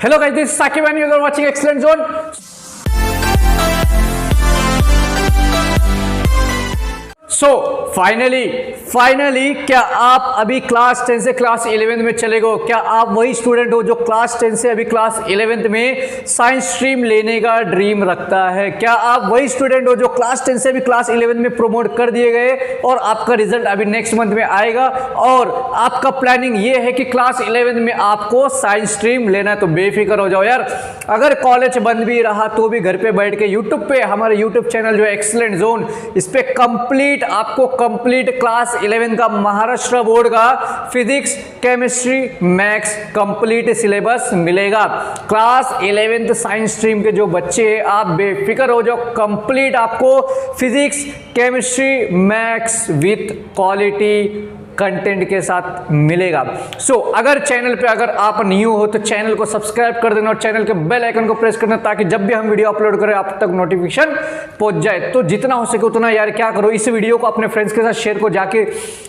Hello guys, this is Sakib and you are watching Excellent Zone. So finally क्या आप अभी class 10 से class 11 में चले गए? क्या आप वही स्टूडेंट हो जो क्लास 10 से अभी क्लास 11 में साइंस स्ट्रीम लेने का ड्रीम रखता है? क्या आप वही स्टूडेंट हो जो क्लास 10 से अभी क्लास 11 में प्रमोट कर दिए गए और आपका रिजल्ट अभी नेक्स्ट मंथ में आएगा और आपका प्लानिंग ये है कि क्लास 11 में आपको साइंस स्ट्रीम लेना है? तो बेफिक्र हो जाओ यार, अगर कॉलेज बंद भी रहा तो भी घर पे बैठ के यूट्यूब पे हमारे यूट्यूब चैनल जो है एक्सीलेंट जोन, इस पे आपको कंप्लीट क्लास 11 का महाराष्ट्र बोर्ड का physics chemistry maths complete syllabus मिलेगा। क्लास 11th साइंस स्ट्रीम के जो बच्चे हैं आप बेफिक्र हो जाओ, कंप्लीट आपको physics chemistry maths with quality content के साथ मिलेगा। सो अगर चैनल पे अगर आप न्यू हो तो चैनल को सब्सक्राइब कर देना और चैनल के बेल आइकन को प्रेस करना ताकि जब भी हम वीडियो अपलोड करें आप तक नोटिफिकेशन पहुंच जाए। तो जितना हो सके उतना यार क्या करो, इस वीडियो को अपने फ्रेंड्स के साथ शेयर करो, जाके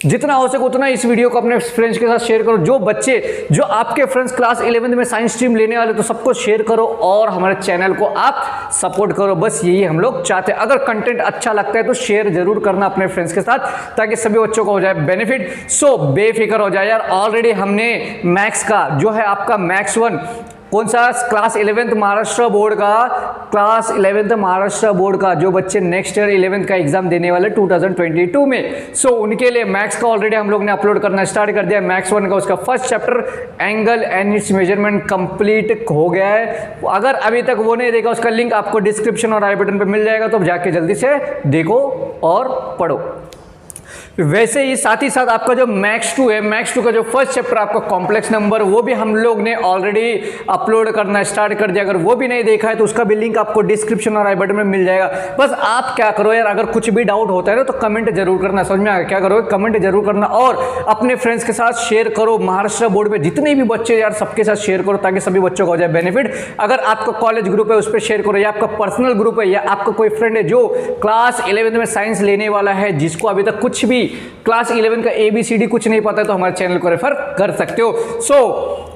जितना हो सके उतना इस वीडियो को अपने फ्रेंड्स के साथ शेयर करो। जो बच्चे जो आपके फ्रेंड्स क्लास 11 में साइंस स्ट्रीम लेने वाले तो सबको शेयर करो और हमारे चैनल को आप सपोर्ट करो। बस यही हम लोग चाहते हैं। अगर कंटेंट अच्छा लगता है तो शेयर जरूर करना अपने फ्रेंड्स के साथ ताकि सभी बच्चों को हो जाए बेनिफिट। सो बेफिक्र हो जाए यार, ऑलरेडी हमने मैथ्स का जो है आपका मैथ्स 1 कौन सा क्लास 11th महाराष्ट्र बोर्ड का, क्लास 11th महाराष्ट्र बोर्ड का जो बच्चे नेक्स्ट ईयर 11th का एग्जाम देने वाले 2022 में, सो उनके लिए मैथ्स का ऑलरेडी हम लोग ने अपलोड करना स्टार्ट कर दिया। मैथ्स 1 का उसका first chapter angle and it's measurement complete हो गया है। अगर अभी तक वो नहीं देखा उसका लिंक आपको डिस्क्रिप्शन और आई बटन पे मिल जाएगा, तो जाके जल्दी से देखो और पढ़ो। वैसे ही साथ आपका जो मैथ्स 2 है, मैथ्स 2 का जो फर्स्ट चैप्टर आपका कॉम्प्लेक्स नंबर, वो भी हम लोग ने ऑलरेडी अपलोड करना स्टार्ट कर दिया। अगर वो भी नहीं देखा है तो उसका भी लिंक आपको डिस्क्रिप्शन और आई बटन में मिल जाएगा। बस आप क्या करो यार, अगर कुछ भी डाउट होता है ना तो कमेंट जरूर करना। समझ में आ गया? क्या करो, कमेंट जरूर करना और अपने फ्रेंड्स के साथ शेयर करो। महाराष्ट्र बोर्ड में जितने भी बच्चे यार सबके साथ शेयर करो ताकि सभी बच्चों को हो जाए बेनिफिट। अगर आपका कॉलेज ग्रुप है उस पर शेयर करो, या आपका पर्सनल ग्रुप है, या आपका कोई फ्रेंड है जो क्लास 11 में साइंस लेने वाला है, जिसको अभी तक कुछ भी क्लास 11 का ABCD कुछ नहीं पता है, तो हमारे चैनल को रेफर कर सकते हो। सो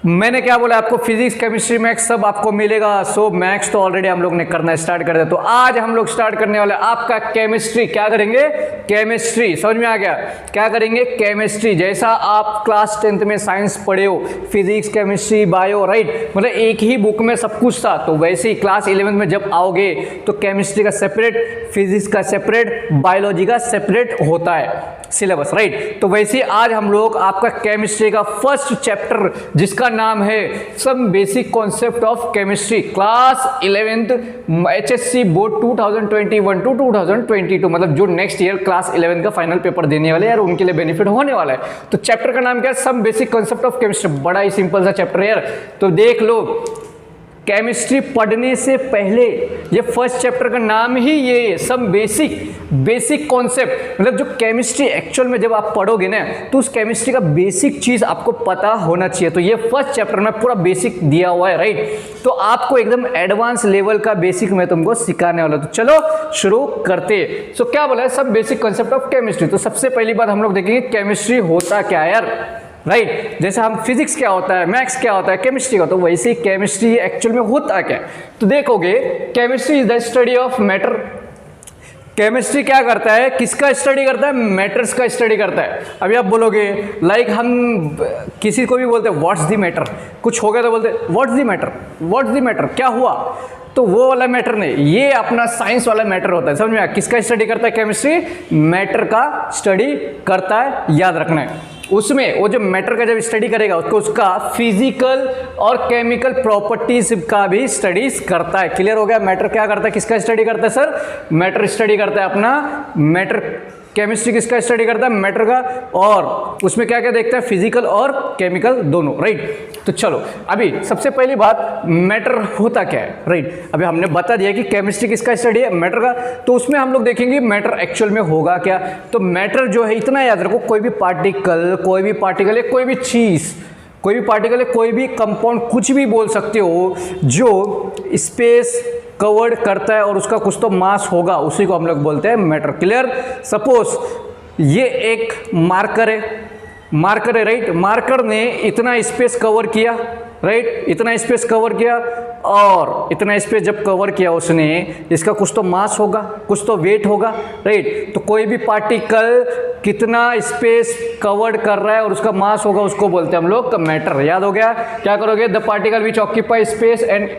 मैंने क्या बोला आपको, फिजिक्स केमिस्ट्री मैथ्स सब आपको मिलेगा। सो मैथ्स तो ऑलरेडी हम लोग ने करना स्टार्ट कर दिया। तो आज हम लोग स्टार्ट करने वाले आपका केमिस्ट्री। क्या करेंगे? केमिस्ट्री। समझ में आ गया? क्या करेंगे? केमिस्ट्री। जैसा आप क्लास 10th में साइंस पढ़े हो, फिजिक्स केमिस्ट्री बायो, राइट, मतलब एक ही बुक में सब कुछ था, तो वैसे ही क्लास 11 में जब आओगे तो केमिस्ट्री का सेपरेट, फिजिक्स का सेपरेट, बायोलॉजी का सेपरेट होता है सिलेबस, राइट। तो वैसे ही आज हम लोग आपका केमिस्ट्री का फर्स्ट चैप्टर जिसका नाम है some basic concept of chemistry, class 11th HSC board 2021 to 2022, मतलब जो नेक्स्ट ईयर क्लास 11 का फाइनल पेपर देने वाले यार उनके लिए बेनिफिट होने वाला है। तो चैप्टर का नाम क्या है? Some basic concept of chemistry. बड़ा ही सिंपल सा चैप्टर है यार। तो देख लो, केमिस्ट्री पढ़ने से पहले ये फर्स्ट चैप्टर का नाम ही ये है, सम बेसिक कॉन्सेप्ट। मतलब जो केमिस्ट्री एक्चुअल में जब आप पढ़ोगे ना तो उस केमिस्ट्री का बेसिक चीज आपको पता होना चाहिए। तो ये फर्स्ट चैप्टर में पूरा बेसिक दिया हुआ है, राइट। तो आपको एकदम एडवांस लेवल का बेसिक मैं तुमको सिखाने वाला हूं। तो चलो शुरू करते हैं। सो क्या बोला है? Some basic concept of chemistry. तो सबसे पहली बात हम लोग देखेंगे केमिस्ट्री होता क्या है यार, राइट। जैसे हम फिजिक्स क्या होता है, मैथ्स क्या होता है, केमिस्ट्री का, तो वैसे ही केमिस्ट्री एक्चुअल में होता क्या है। तो देखोगे, chemistry is the study of matter. Chemistry क्या करता है? किसका स्टडी करता है? मैटर्स का स्टडी करता है। अभी आप बोलोगे लाइक हम किसी को भी बोलते हैं व्हाट्स द मैटर, कुछ हो गया तो बोलते हैं what's the matter, what's the matter, क्या हुआ? तो वो वाला मैटर नहीं, ये अपना साइंस वाला मैटर होता है। समझ में आया? किसका स्टडी करता है केमिस्ट्री? मैटर का स्टडी करता है, याद रखना है। उसमें वो जो मैटर का जब स्टडी करेगा उसको उसका फिजिकल और केमिकल प्रॉपर्टीज का भी स्टडीज करता है। क्लियर हो गया? मैटर क्या करता है, किसका स्टडी करता है सर? मैटर स्टडी करता है अपना। मैटर केमिस्ट्री किसका स्टडी करता है? मैटर का। और उसमें क्या क्या देखता है? फिजिकल और केमिकल दोनों, राइट। तो चलो अभी सबसे पहली बात, मैटर होता क्या है, राइट। अभी हमने बता दिया कि केमिस्ट्री किसका स्टडी है? मैटर का। तो उसमें हम लोग देखेंगे मैटर एक्चुअल में होगा क्या। तो मैटर जो है, इतना याद रखो, कोई भी पार्टिकल है, कोई भी चीज, कोई भी पार्टिकल है, कोई भी कंपाउंड, कुछ भी बोल सकते हो जो स्पेस कवर्ड करता है और उसका कुछ तो मास होगा, उसी को हम लोग बोलते हैं मैटर। क्लियर? सपोज ये एक मार्कर है, राइट। मार्कर ने इतना स्पेस कवर किया, राइट, इतना स्पेस कवर किया, और इतना स्पेस जब कवर किया उसने, इसका कुछ तो मास होगा, कुछ तो वेट होगा, राइट। तो कोई भी पार्टिकल कितना स्पेस कवर्ड कर रहा है और उसका मास होगा, उसको बोलते हैं हम लोग मैटर। याद हो गया? क्या करोगे? The particle which occupy space and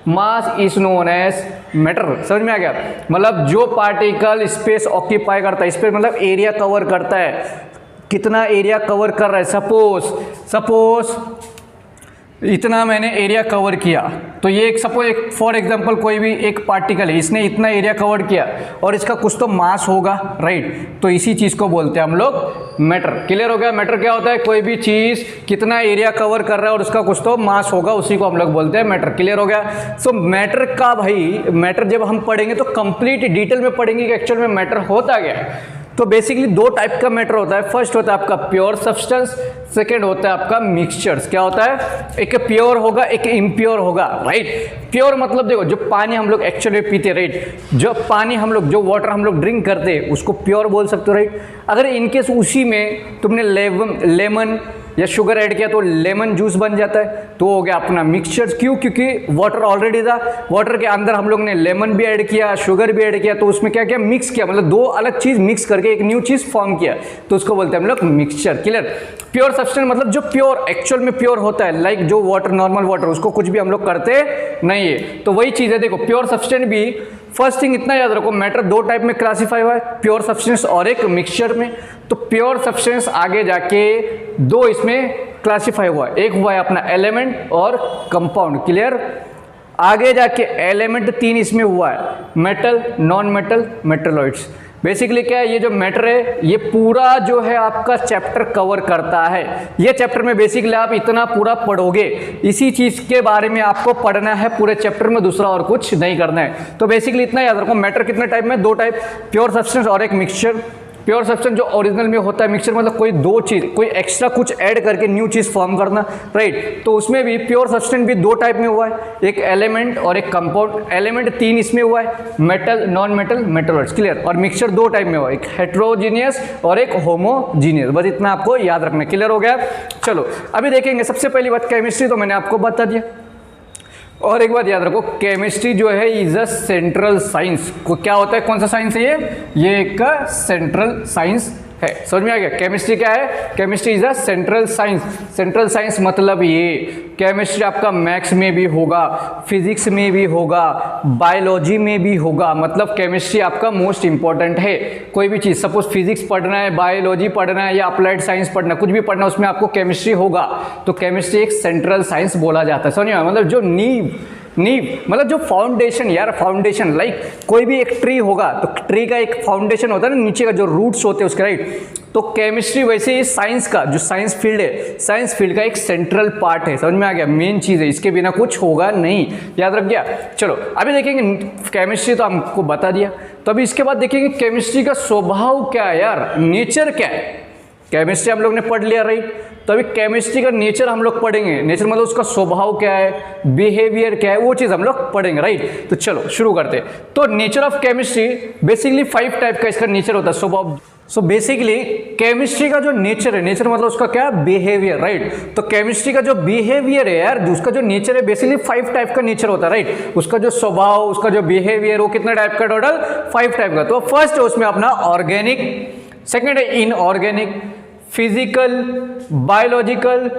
mass is known as matter. समझ में आ गया? मतलब जो पार्टिकल स्पेस ऑक्यूपाई करता है, स्पेस मतलब एरिया कवर करता है, कितना एरिया कवर कर रहा है। सपोज इतना मैंने एरिया कवर किया, तो ये एक सपोज एक फॉर एग्जांपल कोई भी एक पार्टिकल है, इसने इतना एरिया कवर किया और इसका कुछ तो मास होगा, राइट। तो इसी चीज़ को बोलते हैं हम लोग मैटर। क्लियर हो गया? मैटर क्या होता है? कोई भी चीज़ कितना एरिया कवर कर रहा है और उसका कुछ तो मास होगा, उसी को हम लोग बोलते हैं मैटर। क्लियर हो गया? सो मैटर का भाई, मैटर जब हम पढ़ेंगे तो कंप्लीट डिटेल में पढ़ेंगे कि एक्चुअल में मैटर होता क्या है। तो बेसिकली दो टाइप का मैटर होता है। फर्स्ट होता है आपका प्योर सब्सटेंस, सेकंड होता है आपका मिक्सचर्स। क्या होता है? एक प्योर होगा, एक इम्प्योर होगा, राइट। प्योर मतलब देखो, जो पानी हम लोग एक्चुअली पीते, राइट, जो पानी हम लोग, जो वाटर हम लोग ड्रिंक करते हैं, उसको प्योर बोल सकते हो, राइट। अगर इनकेस उसी में तुमने लेमन या शुगर ऐड किया तो लेमन जूस बन जाता है, तो हो गया अपना मिक्सचर्स। क्यों? क्योंकि वाटर ऑलरेडी था, वाटर के अंदर हम लोग ने लेमन भी ऐड किया, शुगर भी ऐड किया, तो उसमें क्या किया? मिक्स किया, मतलब दो अलग चीज मिक्स करके एक न्यू चीज फॉर्म किया, तो उसको बोलते हैं हम लोग मिक्सचर। क्लियर? प्योर सब्सटेंस मतलब जो प्योर एक्चुअल में प्योर होता है, लाइक जो वाटर, नॉर्मल वाटर, उसको कुछ भी हम लोग करते नहीं है, तो वही चीज है। देखो प्योर सब्सटेंस भी, फर्स्ट थिंग इतना याद रखो, मैटर दो टाइप में क्लासीफाई हुआ है, प्योर सब्सटेंस और एक मिक्सचर में। तो प्योर सब्सटेंस आगे जाके दो इसमें क्लासीफाई हुआ है, एक हुआ है अपना एलिमेंट और कंपाउंड। क्लियर? आगे जाके एलिमेंट तीन इसमें हुआ है, metal, non metal, metalloids. Basically क्या है? ये जो मैटर है, ये पूरा जो है आपका चैप्टर कवर करता है। ये चैप्टर में बेसिकली आप इतना पूरा पढ़ोगे, इसी चीज के बारे में आपको पढ़ना है पूरे चैप्टर में, दूसरा और कुछ नहीं करना है। तो बेसिकली इतना याद रखो, मैटर कितने टाइप में? दो टाइप, प्योर सब्सटेंस और एक मिक्सचर। प्योर सब्सटेंस जो ओरिजिनल में होता है, मिक्सचर मतलब कोई दो चीज, कोई एक्स्ट्रा कुछ ऐड करके न्यू चीज फॉर्म करना, राइट। तो उसमें भी प्योर सब्सटेंस भी दो टाइप में हुआ है, एक एलिमेंट और एक कंपाउंड। एलिमेंट तीन इसमें हुआ है, metal, non metal, metalloids. Clear? और मिक्सचर दो टाइप में हुआ है, एक हेट्रोजीनियस और एक होमोजीनियस। बस इतना आपको याद रखना। क्लियर हो गया? चलो अभी देखेंगे। सबसे पहली बात केमिस्ट्री तो मैंने आपको बता दिया, और एक बात याद रखो, केमिस्ट्री जो है इज अ सेंट्रल साइंस। को क्या होता है? कौन सा साइंस है ये एक सेंट्रल साइंस है। समझ में आ गया? केमिस्ट्री क्या है? Chemistry is a central science. Central science मतलब ये केमिस्ट्री आपका मैथ्स में भी होगा, फिजिक्स में भी होगा, बायोलॉजी में भी होगा। मतलब केमिस्ट्री आपका मोस्ट इंपॉर्टेंट है। कोई भी चीज़, सपोज फिजिक्स पढ़ना है, बायोलॉजी पढ़ना है या अप्लाइड साइंस पढ़ना है, कुछ भी पढ़ना है, उसमें आपको केमिस्ट्री होगा। तो केमिस्ट्री एक सेंट्रल साइंस बोला जाता है। समझ में? मतलब जो नींव मतलब जो फाउंडेशन, यार फाउंडेशन, लाइक कोई भी एक ट्री होगा तो ट्री का एक फाउंडेशन होता है ना, नीचे का जो रूट्स होते हैं उसके, राइट। तो केमिस्ट्री वैसे ही साइंस का, जो साइंस फील्ड है, साइंस फील्ड का एक सेंट्रल पार्ट है। समझ में आ गया? मेन चीज़ है, इसके बिना कुछ होगा नहीं। याद रख गया? चलो अभी देखेंगे, केमिस्ट्री तो हमको बता दिया, तो अभी इसके बाद देखेंगे केमिस्ट्री का स्वभाव क्या है, यार नेचर क्या है। केमिस्ट्री हम लोग ने पढ़ लिया, राइट। तो अभी केमिस्ट्री का नेचर हम लोग पढ़ेंगे। नेचर मतलब उसका स्वभाव क्या है, बिहेवियर क्या है, वो चीज़ हम लोग पढ़ेंगे, राइट। तो चलो शुरू करते हैं। तो nature of chemistry basically 5 type का इसका नेचर होता है, स्वभाव। सो बेसिकली केमिस्ट्री का जो नेचर है, नेचर मतलब उसका क्या, बिहेवियर, राइट। तो केमिस्ट्री का जो बिहेवियर है यार, उसका जो नेचर है बेसिकली 5 टाइप का नेचर होता है, राइट। उसका जो स्वभाव, उसका जो बिहेवियर, वो कितना टाइप का? टोटल 5 टाइप का। तो फर्स्ट है उसमें अपना ऑर्गेनिक, सेकेंड है इनऑर्गेनिक, फिजिकल, बायोलॉजिकल,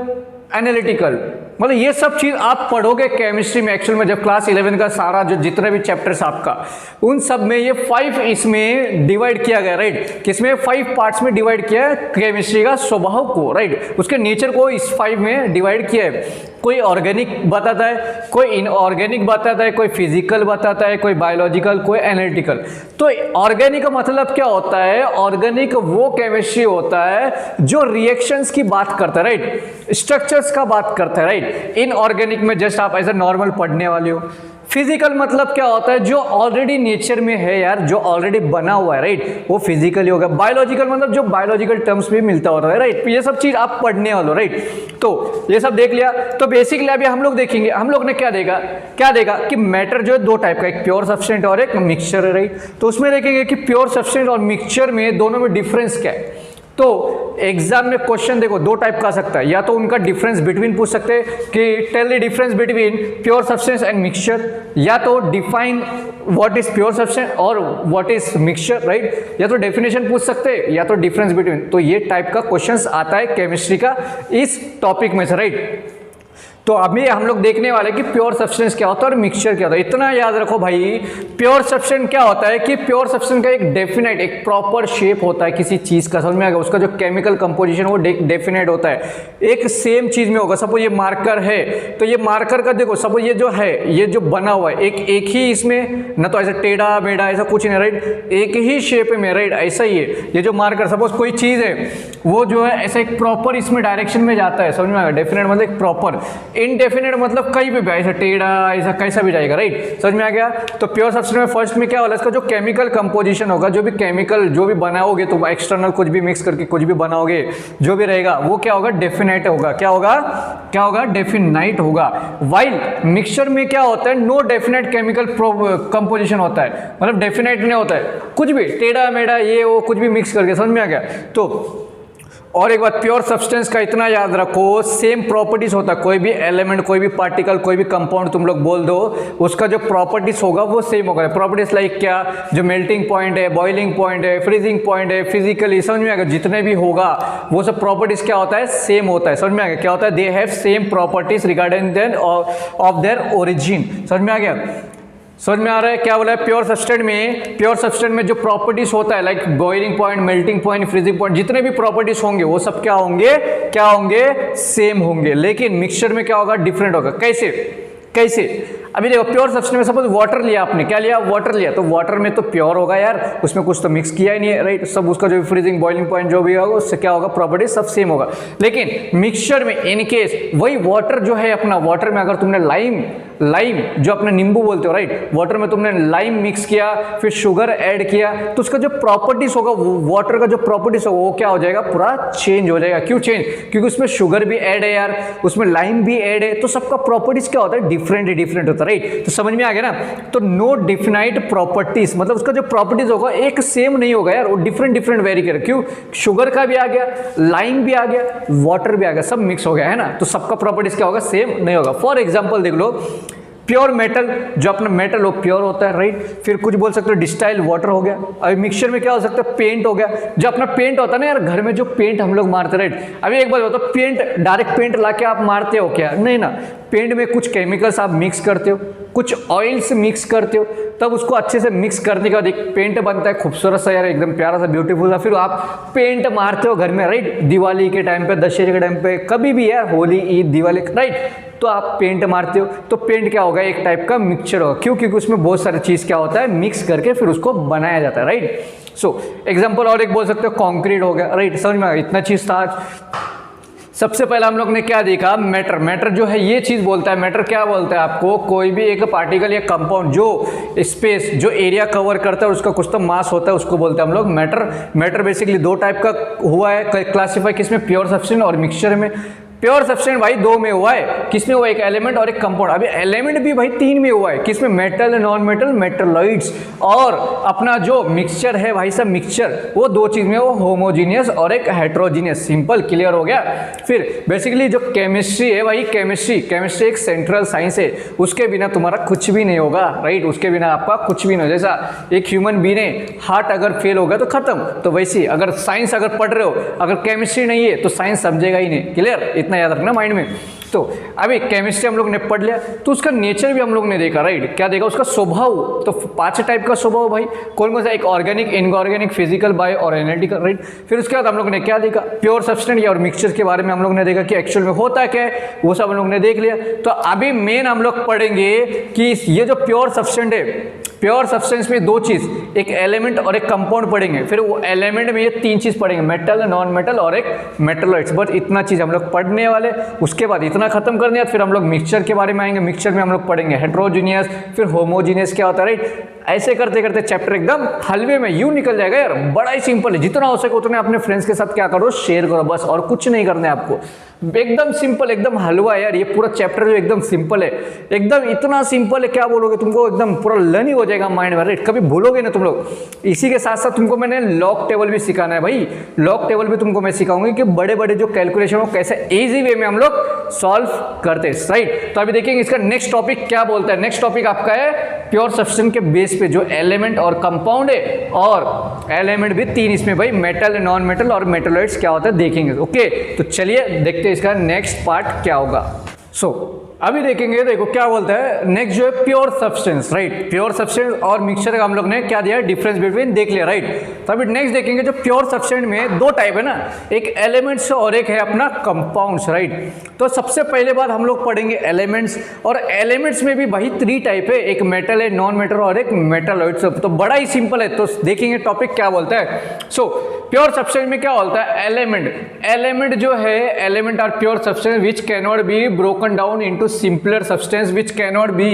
एनालिटिकल। मतलब ये सब चीज़ आप पढ़ोगे केमिस्ट्री में एक्चुअल में, जब क्लास 11 का सारा जो जितने भी चैप्टर्स आपका, उन सब में ये 5 इसमें डिवाइड किया गया, राइट। किसमें? 5 पार्ट्स में डिवाइड किया है केमिस्ट्री का स्वभाव को, राइट। उसके नेचर को इस 5 में डिवाइड किया है। कोई ऑर्गेनिक बताता है, कोई इनऑर्गेनिक बताता है, कोई फिजिकल बताता है, कोई बायोलॉजिकल, कोई एनालिटिकल। तो ऑर्गेनिक का मतलब क्या होता है? ऑर्गेनिक वो केमिस्ट्री होता है जो रिएक्शंस की बात करता है, राइट, स्ट्रक्चर्स का बात करता है, राइट। इनऑर्गेनिक में जस्ट आप ऐसे नॉर्मल पढ़ने वाले हो। फिजिकल मतलब क्या होता है? जो ऑलरेडी नेचर में है यार, जो ऑलरेडी बना हुआ है, राइट, वो फिजिकल ही होगा। बायोलॉजिकल मतलब जो बायोलॉजिकल टर्म्स में मिलता होता है, राइट। ये सब चीज आप पढ़ने वाले हो, राइट। तो ये सब देख लिया। तो बेसिकली अभी हम लोग देखेंगे, हम लोग ने क्या देखा कि मैटर जो है दो टाइप का, एक प्योर सब्सटेंस और एक मिक्सचर है, राइट। तो उसमें देखेंगे कि प्योर सब्सटेंस और मिक्सचर में दोनों में डिफरेंस क्या है। तो एग्जाम में क्वेश्चन देखो दो टाइप का आ सकता है, या तो उनका डिफरेंस बिटवीन पूछ सकते हैं कि tell the difference between pure substance and mixture, या तो define what is pure substance और व्हाट इज मिक्सचर, राइट, या तो डेफिनेशन पूछ सकते हैं या तो डिफरेंस बिटवीन। तो ये टाइप का क्वेश्चंस आता है केमिस्ट्री का इस टॉपिक में से, राइट। तो अभी हम लोग देखने वाले कि प्योर सब्सटेंस क्या होता है और मिक्सचर क्या होता है। इतना याद रखो भाई, प्योर सब्सटेंस क्या होता है कि प्योर सब्सटेंस का एक डेफिनेट, एक प्रॉपर शेप होता है किसी चीज का, समझ में आ गया, उसका जो केमिकल कंपोजिशन वो डेफिनेट होता है, एक सेम चीज में होगा। सपोज ये मार्कर है तो ये मार्कर का देखो, सपोज ये जो है, ये जो बना हुआ है एक ही इसमें, ना तो ऐसा टेढ़ा मेढ़ा ऐसा कुछ नहीं, राइट, एक ही शेप में, राइट, ऐसा ही है। ये जो मार्कर सपोज कोई चीज है वो जो है ऐसा एक प्रॉपर इसमें डायरेक्शन में जाता है, समझ में आ गया। डेफिनेट मतलब एक प्रॉपर, इनडेफिनेट मतलब कहीं भी ऐसा टेढ़ा ऐसा कैसा भी जाएगा, राइट, समझ में आ गया। तो प्योर सब्सटेंस में फर्स्ट में क्या होगा, इसका जो केमिकल कंपोजिशन होगा, जो भी केमिकल जो भी बनाओगे तो एक्सटर्नल कुछ भी मिक्स करके कुछ भी बनाओगे, जो भी रहेगा वो क्या होगा, डेफिनेट होगा। क्या होगा, क्या होगा, डेफिनाइट होगा। वाइल मिक्सचर में क्या होता है, नो डेफिनेट केमिकल कंपोजिशन होता है, मतलब डेफिनेट नहीं होता है, कुछ भी टेढ़ा मेढ़ा ये वो कुछ भी मिक्स करके, समझ में आ गया। तो और एक बात, प्योर सब्सटेंस का इतना याद रखो, सेम प्रॉपर्टीज होता है, कोई भी एलिमेंट, कोई भी पार्टिकल, कोई भी कंपाउंड तुम लोग बोल दो, उसका जो प्रॉपर्टीज होगा वो सेम होगा। प्रॉपर्टीज लाइक क्या, जो मेल्टिंग पॉइंट है, बॉइलिंग पॉइंट है, फ्रीजिंग पॉइंट है, फिजिकली, समझ में आ गया, जितने भी होगा वो सब प्रॉपर्टीज क्या होता है, सेम होता है, समझ में आ गया। क्या होता है, they have same properties regarding then of their origin, समझ में आ गया। समझ में आ रहा है क्या बोला है, प्योर सब्सटेंस में, प्योर सब्सटेंस में जो प्रॉपर्टीज होता है like boiling point, melting point, freezing point, जितने भी प्रॉपर्टीज होंगे वो सब क्या होंगे, क्या होंगे, सेम होंगे। लेकिन मिक्सचर में क्या होगा, डिफरेंट होगा। कैसे, कैसे, अभी देखो प्योर सब्सटेंस में सपोज वाटर लिया आपने, क्या लिया, वाटर लिया, तो वाटर में तो प्योर होगा यार, उसमें कुछ तो मिक्स किया ही नहीं है, राइट, सब उसका जो फ्रीजिंग बॉइलिंग पॉइंट जो भी होगा उससे क्या होगा, प्रॉपर्टी सब सेम होगा। लेकिन मिक्सचर में इन केस वही वाटर जो है अपना, वाटर में अगर तुमने लाइम जो अपने नींबू बोलते हो, राइट, वाटर में तुमने लाइम मिक्स किया, फिर शुगर ऐड किया, तो उसका जो प्रॉपर्टीज होगा, वाटर का जो प्रॉपर्टीज होगा वो क्या हो जाएगा, पूरा चेंज हो जाएगा। क्यों चेंज, क्योंकि उसमें शुगर भी ऐड है यार, उसमें लाइम भी ऐड है, तो सबका प्रॉपर्टीज क्या होता है, डिफरेंट होता है, राइट। तो समझ में आ गया ना। तो नो डिफिनाइट प्रॉपर्टीज मतलब उसका जो प्रॉपर्टीज होगा एक सेम नहीं होगा यार, वो डिफरेंट वेरी करे। क्यों, शुगर का भी आ गया, लाइम भी आ गया, वाटर भी आ गया, सब मिक्स हो गया है ना, तो सबका प्रॉपर्टीज क्या होगा, सेम नहीं होगा। फॉर एग्जाम्पल देख लो, प्योर मेटल, जो अपना मेटल वो प्योर होता है, राइट, फिर कुछ बोल सकते हो डिस्टाइल वाटर हो गया। अभी मिक्सचर में क्या हो सकता है, पेंट हो गया, जो अपना पेंट होता है ना यार, घर में जो पेंट हम लोग मारते, राइट। अभी एक बात बताओ, पेंट डायरेक्ट पेंट लाके आप मारते हो क्या, नहीं ना, पेंट में कुछ केमिकल्स आप मिक्स करते हो, कुछ ऑयल्स मिक्स करते हो, तब उसको अच्छे से मिक्स करने के बाद एक पेंट बनता है खूबसूरत सा यार, एकदम प्यारा सा ब्यूटीफुल सा, फिर आप पेंट मारते हो घर में, राइट, दिवाली के टाइम पे, दशहरे के टाइम पे, कभी भी यार, होली, ईद, दिवाली, राइट, तो आप पेंट मारते हो, तो पेंट क्या होगा, एक टाइप का मिक्सचर होगा। क्यों, क्योंकि उसमें बहुत सारी चीज़ क्या होता है, मिक्स करके फिर उसको बनाया जाता है, राइट। सो एग्जाम्पल और एक बोल सकते हो, कॉन्क्रीट हो गया, राइट, समझ में आ गया, इतना चीज़ था आज। सबसे पहले हम लोग ने क्या देखा, मैटर। मैटर जो है ये चीज बोलता है, मैटर क्या बोलता है आपको, कोई भी एक पार्टिकल या कंपाउंड जो स्पेस, जो एरिया कवर करता है, उसका कुछ तो मास होता है, उसको बोलते हैं हम लोग मैटर। मैटर बेसिकली दो टाइप का हुआ है क्लासिफाई, किसमें, प्योर सब्सटेंस और मिक्सचर में। प्योर सब्सटेंस भाई दो में हुआ है, किसमें हुआ, एक एलिमेंट और एक कंपाउंड। अभी एलिमेंट भी भाई तीन में हुआ है, किसमें, मेटल, नॉन मेटल, मेटलॉइड्स, और अपना जो मिक्सचर है भाई साहब, मिक्सचर वो दो चीज में, वो होमोजीनियस और एक हेट्रोजीनियस। सिंपल, क्लियर हो गया। फिर बेसिकली जो केमिस्ट्री है भाई, केमिस्ट्री एक सेंट्रल साइंस है, उसके बिना तुम्हारा कुछ भी नहीं होगा, राइट, उसके बिना आपका कुछ भी नहीं हो। जैसा एक ह्यूमन बीइंग है, हार्ट अगर फेल हो गया तो खत्म, तो वैसे अगर साइंस अगर पढ़ रहे हो, अगर केमिस्ट्री नहीं है तो साइंस समझेगा ही नहीं। क्लियर, इतना याद रखना माइंड में। तो अभी केमिस्ट्री हम लोग ने पढ़ लिया, तो उसका नेचर भी हम लोग ने देखा, राइट, क्या देखा, उसका स्वभाव। तो 5 टाइप का स्वभाव भाई, कौन कौन सा, एक ऑर्गेनिक, इनऑर्गेनिक, फिजिकल, बायो और एनालिटिकल, राइट। फिर उसके बाद हम लोग ने क्या देखा, प्योर सब्सटेंस और मिक्सचर के बारे में हम लोग ने देखा कि एक्चुअल में होता क्या है, वो सब हम लोग ने देख लिया। तो अभी मेन हम लोग पढ़ेंगे कि ये जो प्योर सब्सटेंस है, प्योर सब्सटेंस में दो चीज, एक एलिमेंट और एक कंपाउंड पढ़ेंगे। फिर वो एलिमेंट में ये 3 चीज पढ़ेंगे, मेटल, नॉन मेटल और एक मेटलॉइड्स। बट इतना चीज हम लोग पढ़ने वाले, उसके बाद इतना खत्म करने, फिर हम लोग मिक्सचर के बारे में आएंगे। मिक्सचर में हम लोग पढ़ेंगे हेट्रोजीनियस, फिर होमोजीनियस क्या होता है, राइट। ऐसे करते करते चैप्टर एकदम हलवे में यूं निकल जाएगा यार। बड़ा ही सिंपल है, जितना हो सके उतने अपने फ्रेंड्स के साथ क्या करो, शेयर करो बस, और कुछ नहीं करना है आपको। एकदम सिंपल, एकदम हलवा है यार ये पूरा चैप्टर जो एकदम सिंपल है, एकदम इतना सिंपल है, क्या बोलोगे, तुमको एकदम पूरा लर्न ही हो जाएगा माइंड में, राइट, कभी भूलोगे ना तुम लोग। इसी के साथ साथ तुमको मैंने लॉग टेबल भी सिखाना है भाई, लॉग टेबल भी तुमको मैं सिखाऊंगी कि बड़े बड़े जो कैलकुलेशन हो कैसे इजी वे में हम लोग सॉल्व करते हैं, राइट। तो अभी देखेंगे इसका नेक्स्ट टॉपिक क्या बोलता है। नेक्स्ट टॉपिक आपका है प्योर सब्सटेंस के बेस पे जो एलिमेंट और कंपाउंड है, और एलिमेंट भी 3 इसमें भाई, मेटल, नॉन मेटल और मेटलॉइड्स क्या होता है देखेंगे। ओके, तो चलिए देखते हैं इसका नेक्स्ट पार्ट क्या होगा। अभी देखेंगे, देखो क्या बोलता है नेक्स्ट जो है pure substance, right. Pure substance और मिक्सचर का हम लोग ने क्या दिया, डिफरेंस बिटवीन देख लिया, राइट। तो अभी नेक्स्ट देखेंगे जो प्योर सब्सटेंस में 2 टाइप है ना, एक एलिमेंट्स और एक है अपना कंपाउंड्स, राइट। तो सबसे पहले बात हम लोग पढ़ेंगे एलिमेंट्स, और एलिमेंट्स में भी वही 3 टाइप है, एक मेटल है, नॉन मेटल और एक मेटलॉइड। तो बड़ा ही सिंपल है, तो देखेंगे टॉपिक क्या बोलता है। प्योर सब्सटेंस में क्या बोलता है, एलिमेंट जो है, element are pure substance which can not be broken down into simpler substance which cannot be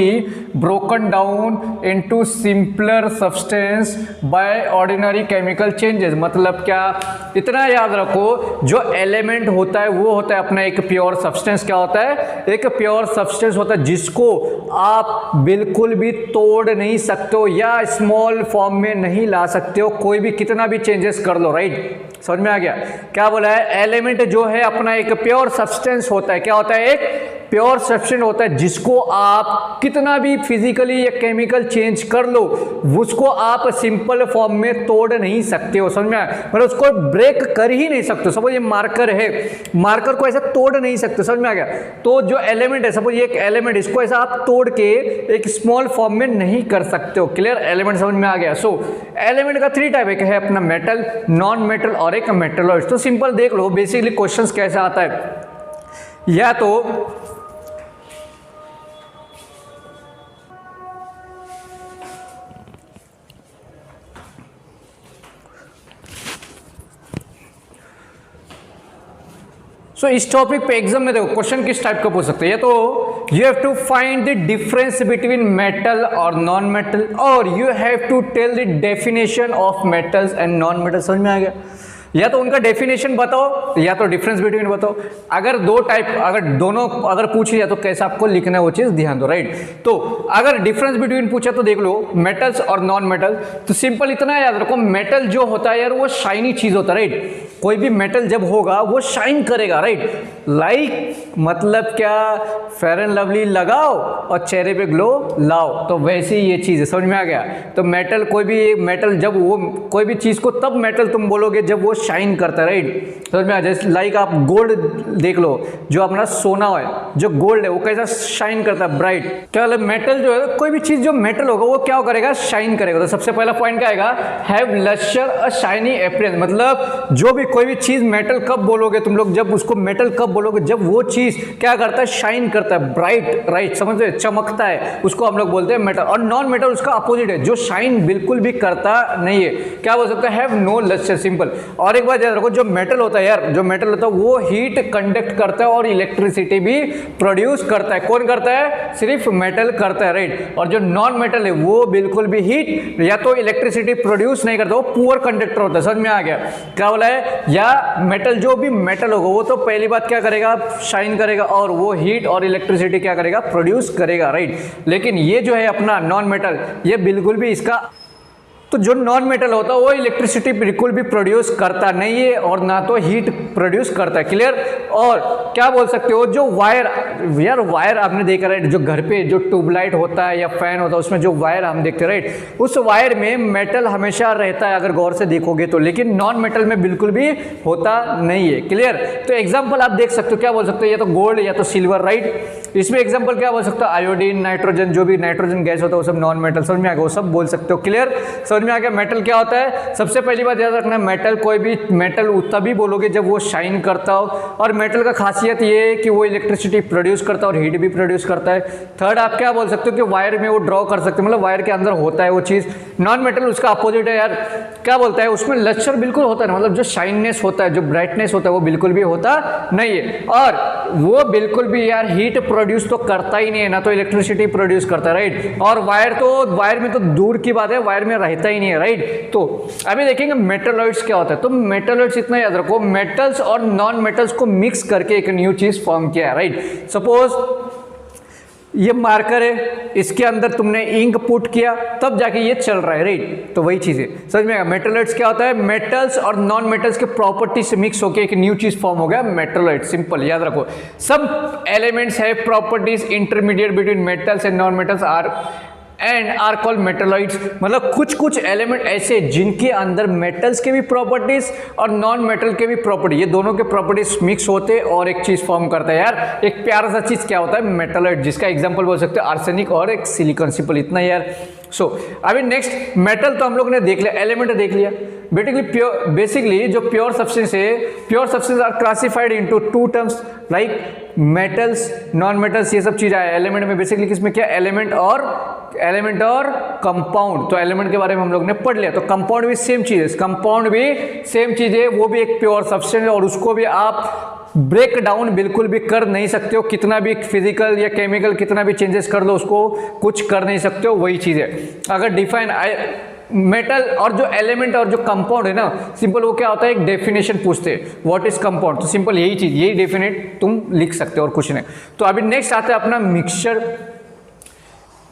broken down into simpler substance by ordinary chemical changes। मतलब क्या, इतना याद रखो, जो एलिमेंट होता है वो होता है अपना एक प्योर सब्सटेंस। क्या होता है, एक प्योर सब्सटेंस होता है जिसको आप बिल्कुल भी तोड़ नहीं सकते हो या स्मॉल फॉर्म में नहीं ला सकते हो, कोई भी कितना भी चेंजेस कर लो, राइट। समझ में आ गया क्या बोला है, एलिमेंट जो है अपना एक प्योर सब्सटेंस होता है। क्या होता है, एक प्योर सब्सटेंस होता है जिसको आप कितना भी फिजिकली या केमिकल चेंज कर लो, उसको आप सिंपल फॉर्म में तोड़ नहीं सकते हो। समझ में आया, मतलब उसको ब्रेक कर ही नहीं सकते। सपोज ये मार्कर है, मार्कर को ऐसा तोड़ नहीं सकते, समझ में आ गया। तो जो एलिमेंट है, सपोज ये एक एलिमेंट, इसको ऐसा आप तोड़ के एक स्मॉल फॉर्म में नहीं कर सकते हो। क्लियर, एलिमेंट समझ में आ गया। एलिमेंट का 3 टाइप, एक है अपना मेटल, नॉन मेटल और एक मेटलॉइड। तो सिंपल देख लो बेसिकली क्वेश्चंस कैसे आता है, या तो इस टॉपिक पे एग्जाम में देखो क्वेश्चन किस टाइप का पूछ सकते हैं, या तो you have to find the difference between metal और नॉन मेटल, और you have to tell the definition of metals and non metal. समझ में आ गया, या तो उनका डेफिनेशन बताओ या तो डिफरेंस बिटवीन बताओ। अगर 2 टाइप, अगर दोनों अगर पूछ लिया तो कैसे आपको लिखना है वो चीज ध्यान दो, राइट। तो अगर डिफरेंस बिटवीन पूछा तो देख लो मेटल्स और नॉन मेटल। तो सिंपल इतना याद रखो, मेटल जो होता है यार वो शाइनी चीज होता है, राइट। कोई भी मेटल जब होगा वो शाइन करेगा, राइट। लाइक मतलब क्या, फेयर एंड लवली लगाओ और चेहरे पे ग्लो लाओ, तो वैसे ही ये चीज है। समझ में आ गया। तो मेटल, कोई भी मेटल जब वो, कोई भी चीज को तब मेटल तुम बोलोगे जब वो शाइन करता है, राइट। समझ में आ जाए, लाइक आप गोल्ड देख लो, जो अपना सोना है, जो गोल्ड है वो कैसा शाइन करता है, ब्राइट। क्या मतलब मेटल जो है, कोई भी चीज जो मेटल होगा वो क्या करेगा, शाइन करेगा। तो सबसे पहला पॉइंट क्या आएगा, have lustre a shiny appearance. मतलब जो भी कोई भी चीज मेटल कब बोलोगे तुम लोग, जब उसको मेटल कब बोलोगे, जब वो चीज क्या करता है, शाइन करता है, ब्राइट, राइट, समझ रहे, चमकता है, उसको हम लोग बोलते हैं मेटल। और नॉन मेटल उसका अपोजिट है, जो शाइन बिल्कुल भी करता नहीं है, क्या बोल सकते हैं, हैव नो लस्टर, सिंपल। और एक बात याद रखो, जो मेटल होता है यार, जो मेटल होता है वो हीट कंडक्ट करता है और इलेक्ट्रिसिटी भी प्रोड्यूस करता है। कौन करता है, सिर्फ मेटल करता है, राइट। और जो नॉन मेटल है वो बिल्कुल भी हीट या तो इलेक्ट्रिसिटी प्रोड्यूस नहीं करता, वो पुअर कंडक्टर होता है। समझ में आ गया क्या बोला है, या मेटल, जो भी मेटल होगा वो तो पहली बात क्या करेगा, शाइन करेगा, और वो हीट और इलेक्ट्रिसिटी क्या करेगा, प्रोड्यूस करेगा, राइट। लेकिन ये जो है अपना नॉन मेटल, ये बिल्कुल भी इसका, तो जो नॉन मेटल होता है वो इलेक्ट्रिसिटी बिल्कुल भी प्रोड्यूस करता नहीं है और ना तो हीट प्रोड्यूस करता है। क्लियर। और क्या बोल सकते हो, जो वायर, यार वायर आपने देखा, राइट, जो घर पे जो ट्यूबलाइट होता है या फैन होता है उसमें जो वायर हम देखते हैं, राइट, उस वायर में मेटल हमेशा रहता है अगर गौर से देखोगे तो, लेकिन नॉन मेटल में बिल्कुल भी होता नहीं है। क्लियर। तो एग्जाम्पल आप देख सकते हो, क्या बोल सकते हो, या तो गोल्ड या तो सिल्वर, राइट। इसमें एग्जाम्पल क्या बोल सकते हो, आयोडीन, नाइट्रोजन, जो भी नाइट्रोजन गैस होता है वो सब नॉन मेटल। समझ में आ गया, वो सब बोल सकते हो। क्लियर। समझ में आ गया। मेटल क्या होता है, सबसे पहली बात याद रखना, मेटल, कोई भी मेटल तभी बोलोगे जब वो शाइन करता हो, और मेटल का खासियत ये है कि वो इलेक्ट्रिसिटी प्रोड्यूस करता है और हीट भी प्रोड्यूस करता है। थर्ड आप क्या बोल सकते हो कि वायर में वो ड्रॉ कर सकते हो, मतलब वायर के अंदर होता है वो चीज़। नॉन मेटल उसका अपोजिट है यार, क्या बोलता है, उसमें लस्टर बिल्कुल होता है, मतलब जो शाइननेस होता है, जो ब्राइटनेस होता है वो बिल्कुल भी होता नहीं है। और वो बिल्कुल भी यार हीट प्रोड्यूस तो करता ही नहीं है, ना तो इलेक्ट्रिसिटी प्रोड्यूस करता है, राइट। और वायर में तो दूर की बात है, वायर में रहता ही नहीं है, राइट। तो अभी देखेंगे मेटलॉइड्स क्या होता है। तो मेटलॉइड्स इतना याद रखो, मेटल्स और नॉन मेटल्स को मिक्स करके एक न्यू चीज फॉर्म किया है, राइट। सपोज ये मार्कर है, इसके अंदर तुमने इंक पुट किया तब जाके ये चल रहा है, राइट। तो वही चीज है, समझ में आएगा। मेटलॉइड्स क्या होता है, मेटल्स और नॉन मेटल्स के प्रॉपर्टी से मिक्स होकर एक न्यू चीज फॉर्म हो गया मेटलॉइड। सिंपल याद रखो, सब एलिमेंट्स है properties intermediate between metals and non metals are called metalloids. मतलब कुछ एलिमेंट ऐसे जिनके अंदर मेटल्स के भी प्रॉपर्टीज और नॉन मेटल के भी प्रॉपर्टी, ये दोनों के प्रॉपर्टीज मिक्स होते और एक चीज फॉर्म करता है यार। एक प्यारा सा चीज क्या होता है, मेटलॉइड, जिसका एग्जांपल बोल सकते हैं आर्सेनिक और एक सिलिकॉन। सिंपल इतना यार। अभी नेक्स्ट मेटल तो हम लोग ने देख लिया, एलिमेंट देख लिया। बेसिकली जो प्योर सब्सटेंस है, pure substance are classified into two terms like metals, non metals, ये सब चीज आया एलिमेंट में। बेसिकली किसमें क्या, एलिमेंट और कंपाउंड। तो एलिमेंट के बारे में हम लोग ने पढ़ लिया। तो कंपाउंड भी सेम चीज है, कंपाउंड भी सेम चीज है, वो भी एक प्योर सब्सटेंस है और उसको भी आप ब्रेक डाउन बिल्कुल भी कर नहीं सकते हो, कितना भी फिजिकल या केमिकल कितना भी चेंजेस कर लो उसको कुछ कर नहीं सकते हो, वही चीज है। अगर डिफाइन मेटल और जो एलिमेंट और जो कंपाउंड है ना, सिंपल वो क्या होता है, एक डेफिनेशन पूछते हैं व्हाट इज कंपाउंड। तो सिंपल यही चीज, यही डेफिनेट तुम लिख सकते हो और कुछ नहीं। तो अभी नेक्स्ट आता है अपना मिक्सचर।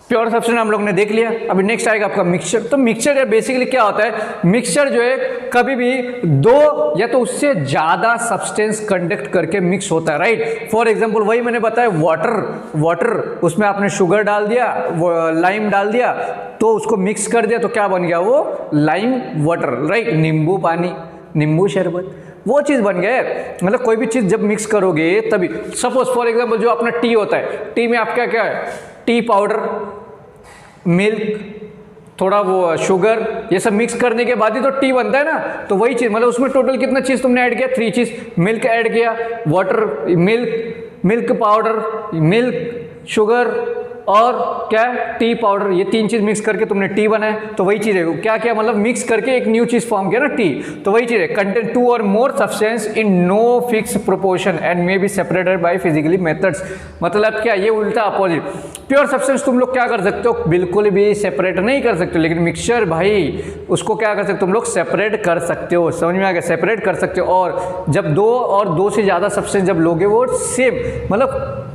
प्योर सब्सटेंस हम लोग ने देख लिया। अभी नेक्स्ट आएगा आपका मिक्सचर। तो मिक्सचर बेसिकली क्या होता है, मिक्सचर जो है कभी भी दो या तो उससे ज्यादा सब्सटेंस कंडक्ट करके मिक्स होता है, राइट। फॉर एग्जांपल वही मैंने बताया, वाटर उसमें आपने शुगर डाल दिया, लाइम डाल दिया, तो उसको मिक्स कर दिया तो क्या बन गया, वो लाइम वाटर, राइट। नींबू पानी, नींबू शरबत, वो चीज बन गया। मतलब कोई भी चीज जब मिक्स करोगे तभी। सपोज फॉर एग्जांपल जो अपना टी होता है, टी में आपका क्या है, टी पाउडर, मिल्क, थोड़ा वो शुगर, ये सब मिक्स करने के बाद ही तो टी बनता है ना। तो वही चीज, मतलब उसमें टोटल कितना चीज तुमने ऐड किया, 3 चीज। मिल्क ऐड किया, water, milk powder, milk, sugar और क्या, टी पाउडर, ये 3 चीज मिक्स करके तुमने टी बनाया। तो वही चीज है, क्या क्या मतलब मिक्स करके एक न्यू चीज फॉर्म किया ना, टी। तो वही चीज है, कंटेन 2 और more substance in no fix proportion and may be separated by physically methods. मतलब क्या, ये उल्टा अपोजिट। प्योर सब्सटेंस तुम लोग क्या कर सकते हो, बिल्कुल भी सेपरेट नहीं कर सकते, लेकिन मिक्सचर भाई उसको क्या कर सकते हो, तुम लोग सेपरेट कर सकते हो। समझ में आ गया, सेपरेट कर सकते हो। और जब 2 से ज्यादा सब्सटेंस जब लोगे वो सेम, मतलब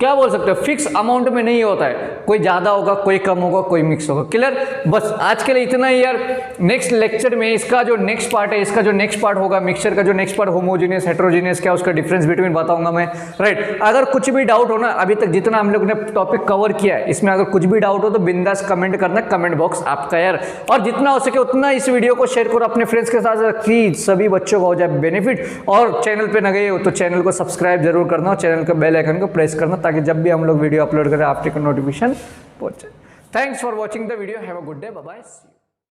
क्या बोल सकते हो, फिक्स अमाउंट में नहीं होता है, कोई ज्यादा होगा, कोई कम होगा, कोई मिक्स होगा। क्लियर। बस आज के लिए इतना ही यार। नेक्स्ट लेक्चर में इसका जो नेक्स्ट पार्ट है, इसका जो नेक्स्ट पार्ट होगा मिक्सचर का, जो नेक्स्ट पार्ट होमोजेनियस हेटेरोजेनियस, क्या उसका डिफरेंस बिटवीन बताऊंगा मैं, राइट। अगर कुछ भी डाउट हो ना, अभी तक जितना हम लोग ने टॉपिक कवर किया है इसमें अगर कुछ भी डाउट हो तो बिंदास कमेंट करना, कमेंट बॉक्स आपका यार। और जितना हो सके उतना इस वीडियो को शेयर करो अपने फ्रेंड्स के साथ कि सभी बच्चों को हो जाए बेनिफिट। और चैनल पे न गए हो तो चैनल को सब्सक्राइब जरूर करना और चैनल का बेल आइकन को प्रेस करना, ताकि जब भी हम लोग वीडियो अपलोड करें आप तक नोटिफिकेशन पहुंचे। Thanks for watching the video, have a good day, bye bye.